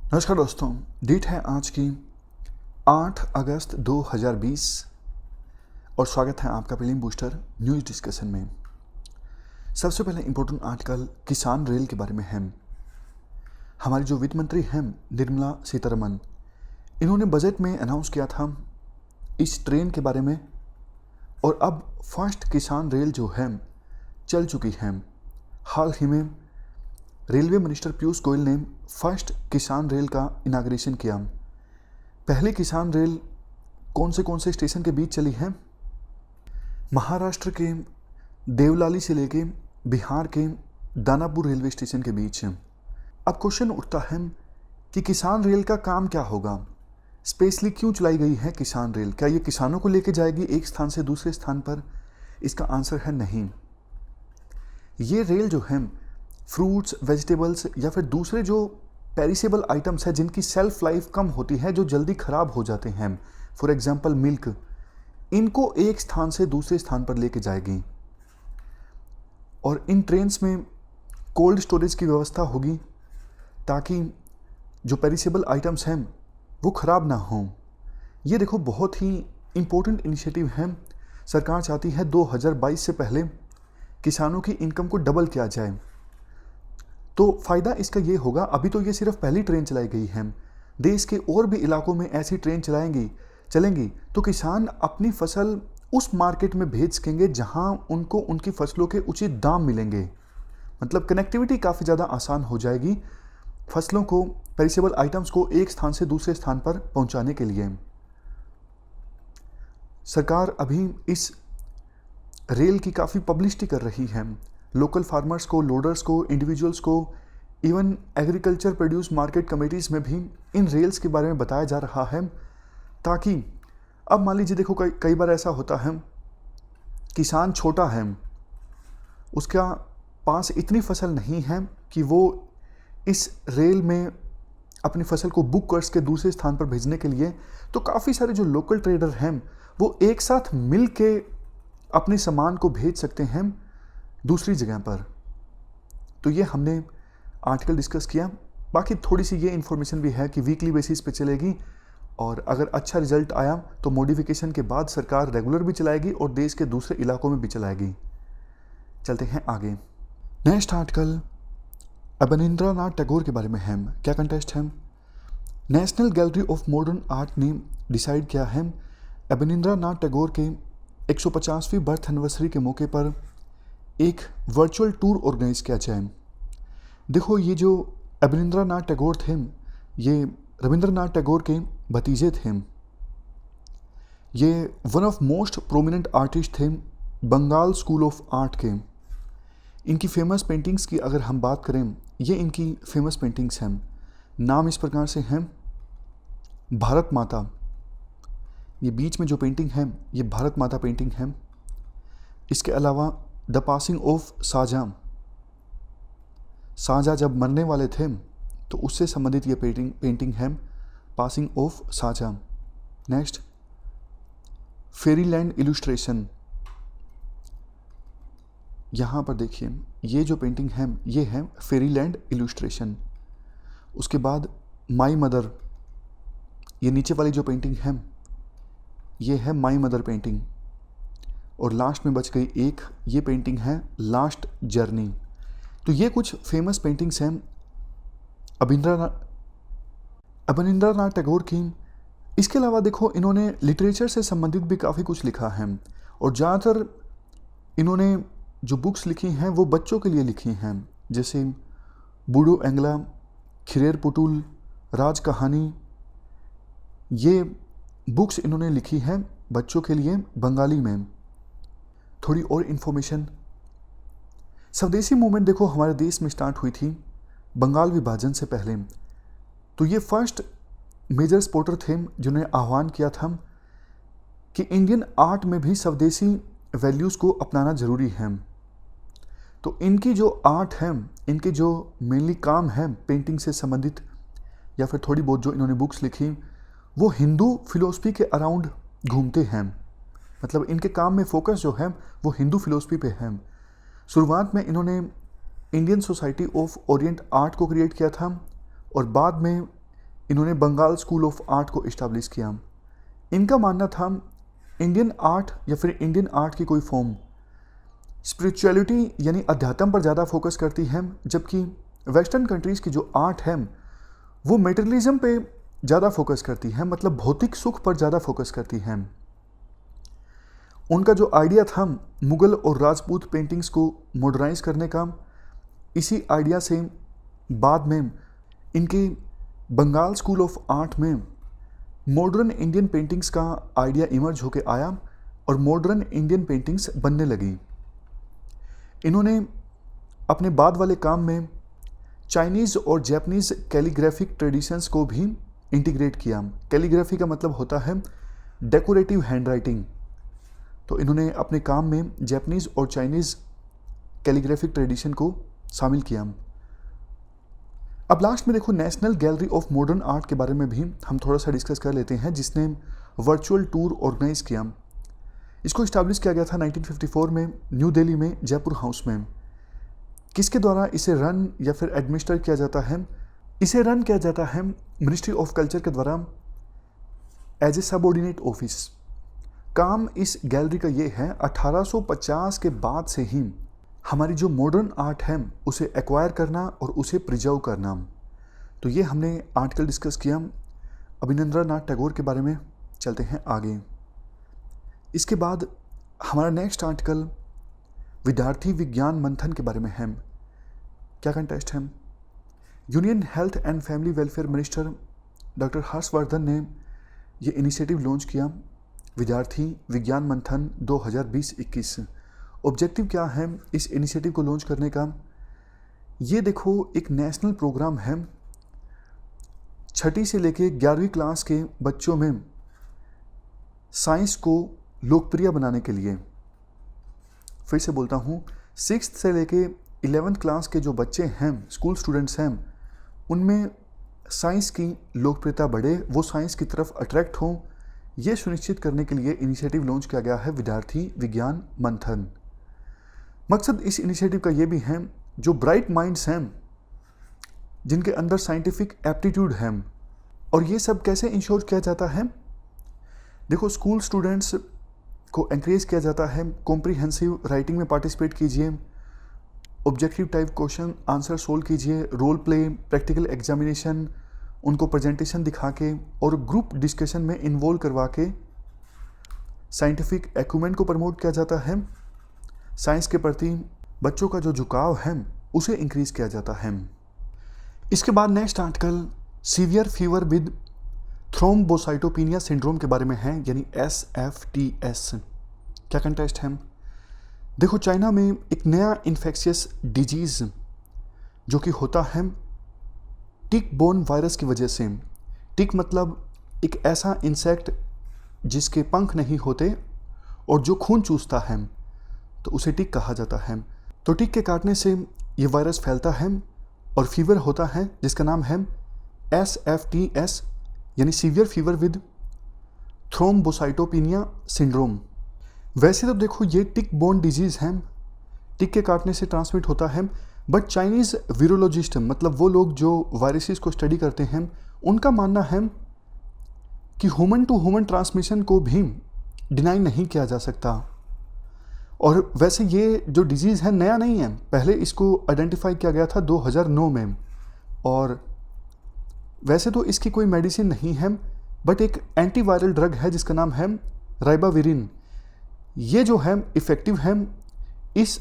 नमस्कार दोस्तों, डेट है आज की 8 अगस्त 2020 और स्वागत है आपका प्रीलिम बूस्टर न्यूज़ डिस्कशन में। सबसे पहले इम्पोर्टेंट आर्टिकल किसान रेल के बारे में है। हमारी जो वित्त मंत्री हैं निर्मला सीतारमन, इन्होंने बजट में अनाउंस किया था इस ट्रेन के बारे में और अब फर्स्ट किसान रेल जो है चल चुकी है। हाल ही में रेलवे मिनिस्टर पीयूष गोयल ने फर्स्ट किसान रेल का इनाग्रेशन किया। पहली किसान रेल कौन से स्टेशन के बीच चली है? महाराष्ट्र के देवलाली से लेके बिहार के दानापुर रेलवे स्टेशन के बीच। अब क्वेश्चन उठता है कि किसान रेल का काम क्या होगा, स्पेशली क्यों चलाई गई है किसान रेल? क्या ये किसानों को लेके जाएगी एक स्थान से दूसरे स्थान पर? इसका आंसर है नहीं। ये रेल जो है फ्रूट्स, वेजिटेबल्स या फिर दूसरे जो पेरिसेबल आइटम्स है जिनकी सेल्फ लाइफ कम होती है, जो जल्दी ख़राब हो जाते हैं, फॉर एग्जांपल मिल्क, इनको एक स्थान से दूसरे स्थान पर लेके जाएगी। और इन ट्रेन्स में कोल्ड स्टोरेज की व्यवस्था होगी ताकि जो पेरिसेबल आइटम्स हैं वो ख़राब ना हों। ये देखो बहुत ही इम्पोर्टेंट इनिशिएटिव है। सरकार चाहती है 2022 से पहले किसानों की इनकम को डबल किया जाए। तो फ़ायदा इसका ये होगा, अभी तो ये सिर्फ पहली ट्रेन चलाई गई है, देश के और भी इलाकों में ऐसी ट्रेन चलेंगी तो किसान अपनी फसल उस मार्केट में भेज सकेंगे जहां उनको उनकी फसलों के उचित दाम मिलेंगे। मतलब कनेक्टिविटी काफ़ी ज़्यादा आसान हो जाएगी फसलों को, पेरिसेबल आइटम्स को एक स्थान से दूसरे स्थान पर पहुंचाने के लिए। सरकार अभी इस रेल की काफ़ी पब्लिसिटी कर रही है। लोकल फार्मर्स को, लोडर्स को, इंडिविजुअल्स को, even agriculture produce market committees में भी इन रेल्स के बारे में बताया जा रहा है, ताकि अब मान लीजिए देखो कई बार ऐसा होता है, किसान छोटा है, उसका पास इतनी फसल नहीं है कि वो इस रेल में अपनी फसल को बुक कर सके दूसरे स्थान पर भेजने के लिए। तो काफ़ी सारे जो लोकल ट्रेडर हैं वो एक साथ मिल के अपने सामान को भेज सकते हैं दूसरी जगह पर। तो ये हमने आर्टिकल डिस्कस किया। बाकी थोड़ी सी ये इन्फॉर्मेशन भी है कि वीकली बेसिस पे चलेगी और अगर अच्छा रिजल्ट आया तो मॉडिफिकेशन के बाद सरकार रेगुलर भी चलाएगी और देश के दूसरे इलाकों में भी चलाएगी। चलते हैं आगे। नेक्स्ट आर्टिकल अवनींद्रनाथ टैगोर के बारे में है। क्या कंटेस्ट है? National gallery of modern art ने डिसाइड किया है अवनींद्रनाथ टैगोर के 150वीं बर्थ एनिवर्सरी के मौके पर एक वर्चुअल टूर ऑर्गेनाइज किया जाए। देखो ये जो अवनींद्रनाथ टैगोर थे ये रविंद्रनाथ टैगोर के भतीजे थे। ये one of most prominent artist थे बंगाल स्कूल ऑफ आर्ट के। इनकी फेमस पेंटिंग्स की अगर हम बात करें, ये इनकी फेमस पेंटिंग्स हैं। नाम इस प्रकार से हैं, भारत माता, ये बीच में जो पेंटिंग है ये भारत माता पेंटिंग है। इसके अलावा the passing of Shah Jahan, Shah Jahan जब मरने वाले थे तो उससे संबंधित ये पेंटिंग है, passing of Shah Jahan. Next fairyland illustration, यहाँ पर देखिए ये जो पेंटिंग है ये है फेरीलैंड इलुस्ट्रेशन। उसके बाद माई मदर, ये नीचे वाली जो पेंटिंग है ये है माई मदर पेंटिंग। और लास्ट में बच गई एक, ये पेंटिंग है लास्ट जर्नी। तो ये कुछ फेमस पेंटिंग्स हैं अवनींद्रनाथ टैगोर की। इसके अलावा देखो इन्होंने लिटरेचर से संबंधित भी काफ़ी कुछ लिखा है और ज़्यादातर इन्होंने जो बुक्स लिखी हैं वो बच्चों के लिए लिखी हैं, जैसे बूढ़ो एंगला, खिरेर पुटुल, राज कहानी। ये बुक्स इन्होंने लिखी हैं बच्चों के लिए बंगाली में। थोड़ी और इन्फॉर्मेशन, स्वदेशी मूवमेंट देखो हमारे देश में स्टार्ट हुई थी बंगाल विभाजन से पहले। तो ये फर्स्ट मेजर स्पोर्टर थे जिन्होंने आह्वान किया था कि इंडियन आर्ट में भी स्वदेशी वैल्यूज़ को अपनाना ज़रूरी है। तो इनकी जो आर्ट है, इनके जो मेनली काम है पेंटिंग से संबंधित या फिर थोड़ी बहुत जो इन्होंने बुक्स लिखी वो हिंदू फिलोसफी के अराउंड घूमते हैं। मतलब इनके काम में फोकस जो है वो हिंदू फिलोसफी पे है। शुरुआत में इन्होंने Indian society of Orient art को क्रिएट किया था और बाद में इन्होंने बंगाल स्कूल ऑफ आर्ट को इस्टेब्लिश किया। इनका मानना था इंडियन आर्ट या फिर इंडियन आर्ट की कोई फॉर्म स्पिरिचुअलिटी यानी अध्यात्म पर ज़्यादा फोकस करती है, जबकि वेस्टर्न कंट्रीज़ की जो आर्ट है वो मेटेरियलिज्म पे ज़्यादा फोकस करती है, मतलब भौतिक सुख पर ज़्यादा फोकस करती है। उनका जो आइडिया था मुग़ल और राजपूत पेंटिंग्स को मॉडर्नाइज करने का, इसी आइडिया से बाद में इनके बंगाल स्कूल ऑफ आर्ट में मॉडर्न इंडियन पेंटिंग्स का आइडिया इमर्ज होके आया और मॉडर्न इंडियन पेंटिंग्स बनने लगी। इन्होंने अपने बाद वाले काम में चाइनीज़ और जापानीज़ कैलीग्राफिक ट्रेडिशंस को भी इंटीग्रेट किया। कैलीग्राफी का मतलब होता है डेकोरेटिव हैंडराइटिंग, तो इन्होंने अपने काम में जापानीज़ और चाइनीज़ कैलीग्राफिक ट्रेडिशन को शामिल किया। अब लास्ट में देखो national gallery of modern art के बारे में भी हम थोड़ा सा डिस्कस कर लेते हैं, जिसने वर्चुअल टूर ऑर्गेनाइज किया। इसको इस्टेब्लिश किया गया था 1954 में न्यू दिल्ली में जयपुर हाउस में। किसके द्वारा इसे रन या फिर एडमिनिस्टर किया जाता है? इसे रन किया जाता है मिनिस्ट्री ऑफ कल्चर के द्वारा एज ए सबऑर्डिनेट ऑफिस। काम इस गैलरी का ये है 1850 के बाद से ही हमारी जो मॉडर्न आर्ट है उसे एक्वायर करना और उसे प्रिजर्व करना। तो ये हमने आर्टिकल डिस्कस किया। अभिनंद्रनाथ टैगोर के बारे में चलते हैं आगे। इसके बाद हमारा नेक्स्ट आर्टिकल विद्यार्थी विज्ञान मंथन के बारे में है। क्या कंटेस्ट है? Union health and family welfare minister doctor Harshvardhan ने ये इनिशिएटिव लॉन्च किया, विद्यार्थी विज्ञान मंथन 2020-21। ऑब्जेक्टिव क्या है इस इनिशिएटिव को लॉन्च करने का? ये देखो एक नेशनल प्रोग्राम है, 6ठी से लेके 11वीं क्लास के बच्चों में साइंस को लोकप्रिय बनाने के लिए। फिर से बोलता हूँ, 6th से लेके 11th क्लास के जो बच्चे हैं, स्कूल स्टूडेंट्स हैं, उनमें साइंस की लोकप्रियता बढ़े, वो साइंस की तरफ अट्रैक्ट हों, ये सुनिश्चित करने के लिए इनिशिएटिव लॉन्च किया गया है विद्यार्थी विज्ञान मंथन। मकसद इस इनिशिएटिव का ये भी है, जो ब्राइट माइंड्स हैं, जिनके अंदर साइंटिफिक एप्टीट्यूड है, और ये सब कैसे इंश्योर किया जाता है? देखो, स्कूल स्टूडेंट्स को एनकरेज किया जाता है कॉम्प्रिहेंसिव राइटिंग में पार्टिसिपेट कीजिए, objective type question answer solve कीजिए, रोल प्ले, प्रैक्टिकल एग्जामिनेशन, उनको प्रेजेंटेशन दिखा के और ग्रुप डिस्कशन में इन्वॉल्व करवा के साइंटिफिक एक्यूमेंट को प्रमोट किया जाता है। साइंस के प्रति बच्चों का जो झुकाव है उसे इंक्रीज किया जाता है। इसके बाद next article severe fever with thrombocytopenia syndrome के बारे में है, यानी SFTS। क्या कंटेस्ट है? देखो, चाइना में एक नया इन्फेक्शियस डिजीज़ जो कि होता है टिक बोर्न वायरस की वजह से। टिक मतलब एक ऐसा इंसेक्ट जिसके पंख नहीं होते और जो खून चूसता है, तो उसे टिक कहा जाता है। तो टिक के काटने से ये वायरस फैलता है और फीवर होता है जिसका नाम है SFTS, यानी severe fever with thrombocytopenia syndrome. वैसे तो देखो, ये टिक बोर्न डिजीज़ है, टिक के काटने से ट्रांसमिट होता है, बट चाइनीज़ वीरोलॉजिस्ट, मतलब वो लोग जो वायरसेस को स्टडी करते हैं, उनका मानना है कि ह्यूमन टू ह्यूमन ट्रांसमिशन को भी डिनाई नहीं किया जा सकता। और वैसे ये जो डिजीज़ है नया नहीं है, पहले इसको आइडेंटिफाई किया गया था 2009 में, और वैसे तो इसकी कोई मेडिसिन नहीं है, बट एक एंटीवायरल ड्रग है जिसका नाम है राइबाविरिन। ये जो है इफ़ेक्टिव है इस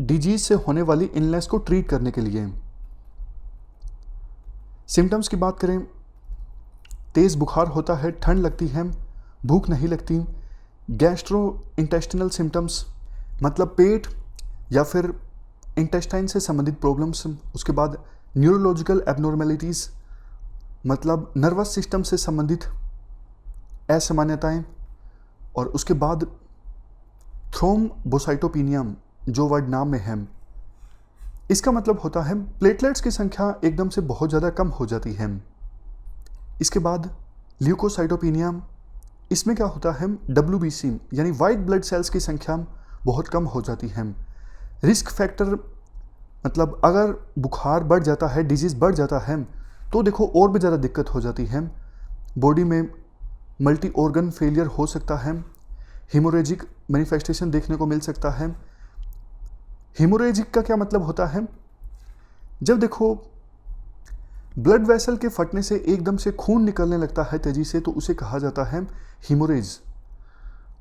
डिजीज़ से होने वाली इलनेस को ट्रीट करने के लिए। सिम्टम्स की बात करें, तेज़ बुखार होता है, ठंड लगती है, भूख नहीं लगती, गैस्ट्रो इंटेस्टिनल सिम्टम्स मतलब पेट या फिर इंटेस्टाइन से संबंधित प्रॉब्लम्स, उसके बाद न्यूरोलॉजिकल एबनॉर्मेलिटीज़ मतलब नर्वस सिस्टम से संबंधित असामान्यताएं, और उसके बाद थ्रोम्बोसाइटोपिनिया जो वर्ड नाम में है, इसका मतलब होता है प्लेटलेट्स की संख्या एकदम से बहुत ज़्यादा कम हो जाती है। इसके बाद ल्यूकोसाइटोपिनिया, इसमें क्या होता है WBC यानी वाइट ब्लड सेल्स की संख्या बहुत कम हो जाती है। रिस्क फैक्टर मतलब अगर बुखार बढ़ जाता है, डिजीज़ बढ़ जाता है, तो देखो और भी ज़्यादा दिक्कत हो जाती है, बॉडी में मल्टी ऑर्गन फेलियर हो सकता है, हीमोरेजिक मैनिफेस्टेशन देखने को मिल सकता है। हीमोरेजिक का क्या मतलब होता है? जब देखो ब्लड वेसल के फटने से एकदम से खून निकलने लगता है तेजी से, तो उसे कहा जाता है हीमोरेज।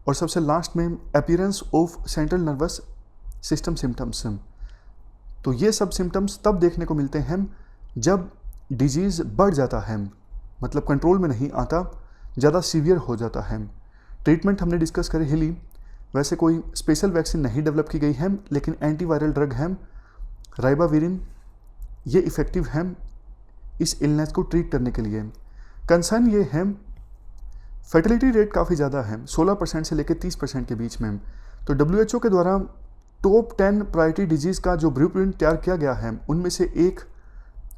और सबसे लास्ट में appearance of central nervous system symptoms. तो ये सब सिम्टम्स तब देखने को मिलते हैं जब डिजीज़ बढ़ जाता है, मतलब कंट्रोल में नहीं आता, ज़्यादा सीवियर हो जाता है। ट्रीटमेंट हमने डिस्कस कर ही ली। वैसे कोई स्पेशल वैक्सीन नहीं डेवलप की गई है, लेकिन एंटीवायरल ड्रग है राइबाविरिन, ये इफ़ेक्टिव है इस इलनेस को ट्रीट करने के लिए। कंसर्न ये है फर्टिलिटी रेट काफ़ी ज़्यादा है, 16% से लेकर 30% के बीच में। तो WHO के द्वारा टॉप 10 प्रायोरिटी डिजीज़ का जो ब्लूप्रिंट तैयार किया गया है, उनमें से एक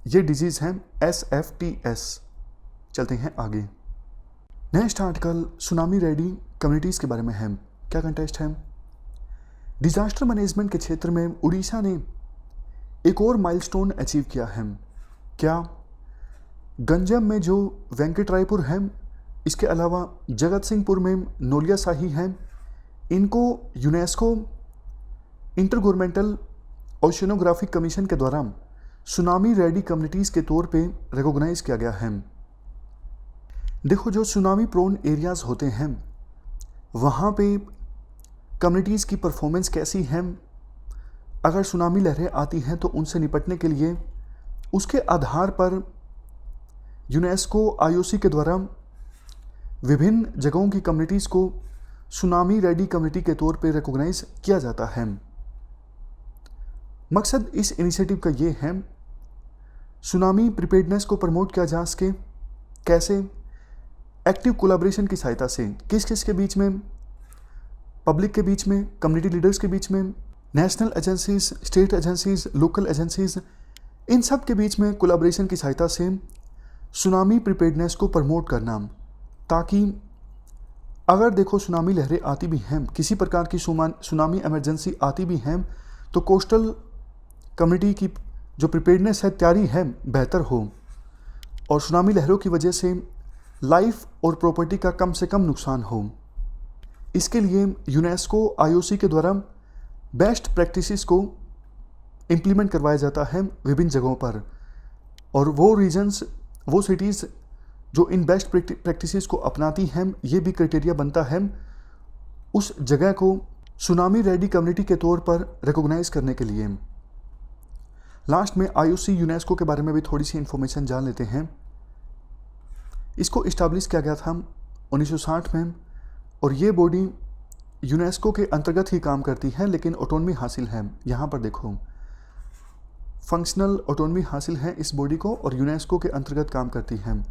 ये डिजीज़ है SFTS। चलते हैं आगे। Next article tsunami ready communities के बारे में है। क्या कंटेस्ट है? डिजास्टर मैनेजमेंट के क्षेत्र में उड़ीसा ने एक और माइलस्टोन अचीव किया है। क्या? गंजम में जो वेंकटरायपुर है, इसके अलावा जगत सिंहपुर में नोलिया शाही है, इनको यूनेस्को इंटरगवर्नमेंटल ओशियनोग्राफिक कमीशन के द्वारा सुनामी रेडी कम्युनिटीज़ के तौर पे रिकॉग्नाइज किया गया है। देखो जो सुनामी प्रोन एरियाज़ होते हैं, वहाँ पे कम्युनिटीज़ की परफॉर्मेंस कैसी है, अगर सुनामी लहरें आती हैं तो उनसे निपटने के लिए उसके आधार पर यूनेस्को IOC के द्वारा विभिन्न जगहों की कम्युनिटीज़ को सुनामी रेडी कम्युनिटी के तौर पे रिकॉग्नाइज किया जाता है। मकसद इस इनिशिएटिव का ये है सुनामी प्रिपेयर्डनेस को प्रमोट किया जा सके। कैसे? एक्टिव कोलैबोरेशन की सहायता से। किस किस के बीच में? पब्लिक के बीच में, कम्युनिटी लीडर्स के बीच में, national agencies, state agencies, local agencies, इन सब के बीच में कोलैबोरेशन की सहायता से सुनामी प्रिपेयर्डनेस को प्रमोट करना, ताकि अगर देखो सुनामी लहरें आती भी हैं, किसी प्रकार की सुनामी इमरजेंसी आती भी हैं, तो कोस्टल कम्युनिटी की जो प्रिपेयर्डनेस है, तैयारी है, बेहतर हो और सुनामी लहरों की वजह से लाइफ और प्रॉपर्टी का कम से कम नुकसान हो। इसके लिए यूनेस्को IOC के द्वारा बेस्ट प्रैक्टिसेस को इम्प्लीमेंट करवाया जाता है विभिन्न जगहों पर, और वो रीजन्स, वो सिटीज़ जो इन बेस्ट प्रैक्टिसेस को अपनाती हैं, ये भी क्राइटेरिया बनता है उस जगह को सुनामी रेडी कम्युनिटी के तौर पर रिकॉग्नाइज करने के लिए। लास्ट में IOC यूनेस्को के बारे में भी थोड़ी सी इन्फॉर्मेशन जान लेते हैं। इसको इस्टेब्लिश किया गया था 1960 में, और ये बॉडी यूनेस्को के अंतर्गत ही काम करती है, लेकिन ऑटोनमी हासिल है। यहाँ पर देखो फंक्शनल ऑटोनमी हासिल है इस बॉडी को, और यूनेस्को के अंतर्गत काम करती है।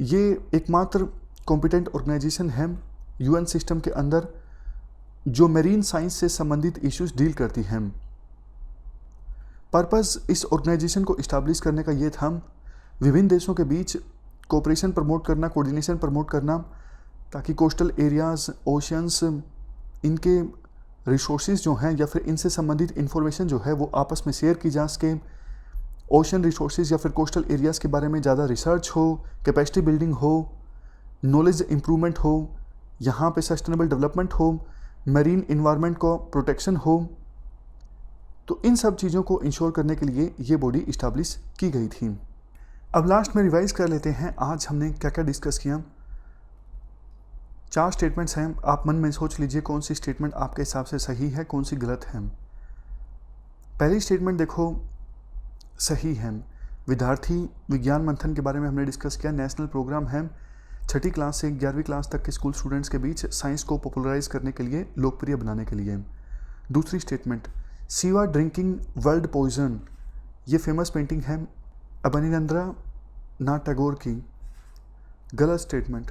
ये एकमात्र कॉम्पिटेंट ऑर्गेनाइजेशन है UN सिस्टम के अंदर जो मेरीन साइंस से संबंधित इश्यूज डील करती हैं। पर्पस इस ऑर्गेनाइजेशन को इस्टेब्लिश करने का ये था विभिन्न देशों के बीच कोऑपरेशन प्रमोट करना, कोऑर्डिनेशन प्रमोट करना, ताकि कोस्टल एरियाज़, ओशंस, इनके रिसोर्सेज जो हैं या फिर इनसे संबंधित इंफॉर्मेशन जो है वो आपस में शेयर की जा सके। ओशन रिसोर्सेज या फिर कोस्टल एरियाज़ के बारे में ज़्यादा रिसर्च हो, कैपेसिटी बिल्डिंग हो, नॉलेज इम्प्रूवमेंट हो, यहाँ पे सस्टेनेबल डेवलपमेंट हो, मरीन इन्वायरमेंट को प्रोटेक्शन हो। तो इन सब चीज़ों को इंश्योर करने के लिए ये बॉडी इस्टेब्लिश की गई थी। अब लास्ट में रिवाइज कर लेते हैं आज हमने क्या क्या डिस्कस किया। 4 स्टेटमेंट्स हैं, आप मन में सोच लीजिए कौन सी स्टेटमेंट आपके हिसाब से सही है, कौन सी गलत है। पहली स्टेटमेंट देखो सही है। विद्यार्थी विज्ञान मंथन के बारे में हमने डिस्कस किया। नेशनल प्रोग्राम है 6ठी क्लास से 11वीं क्लास तक के स्कूल स्टूडेंट्स के बीच साइंस को पॉपुलराइज करने के लिए, लोकप्रिय बनाने के लिए। दूसरी statement, Shiva drinking world poison, ये फेमस पेंटिंग है अवनींद्र नाथ टैगोर की। गलत स्टेटमेंट,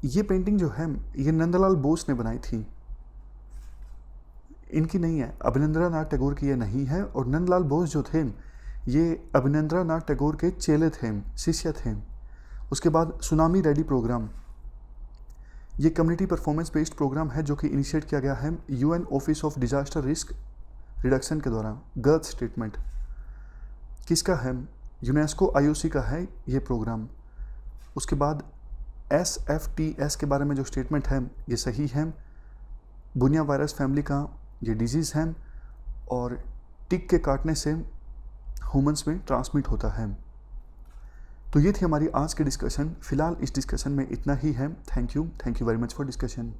ये पेंटिंग जो है ये नंदलाल बोस ने बनाई थी, इनकी नहीं है। अवनींद्र नाथ टैगोर की ये नहीं है, और नंदलाल बोस जो थे ये अवनींद्र नाथ टैगोर के चेले थे, शिष्य थे। उसके बाद सुनामी रेडी प्रोग्राम, ये कम्युनिटी परफॉर्मेंस बेस्ड प्रोग्राम है जो कि इनिशिएट किया गया है UN office of disaster risk reduction के द्वारा। गलत स्टेटमेंट किसका है? यूनेस्को IOC का है ये प्रोग्राम। उसके बाद SFTS के बारे में जो स्टेटमेंट है ये सही है। बुनिया वायरस फैमिली का ये डिजीज़ है और टिक के काटने से ह्यूमंस में ट्रांसमिट होता है। तो ये थी हमारी आज की डिस्कशन। फिलहाल इस डिस्कशन में इतना ही है। Thank you very much for discussion.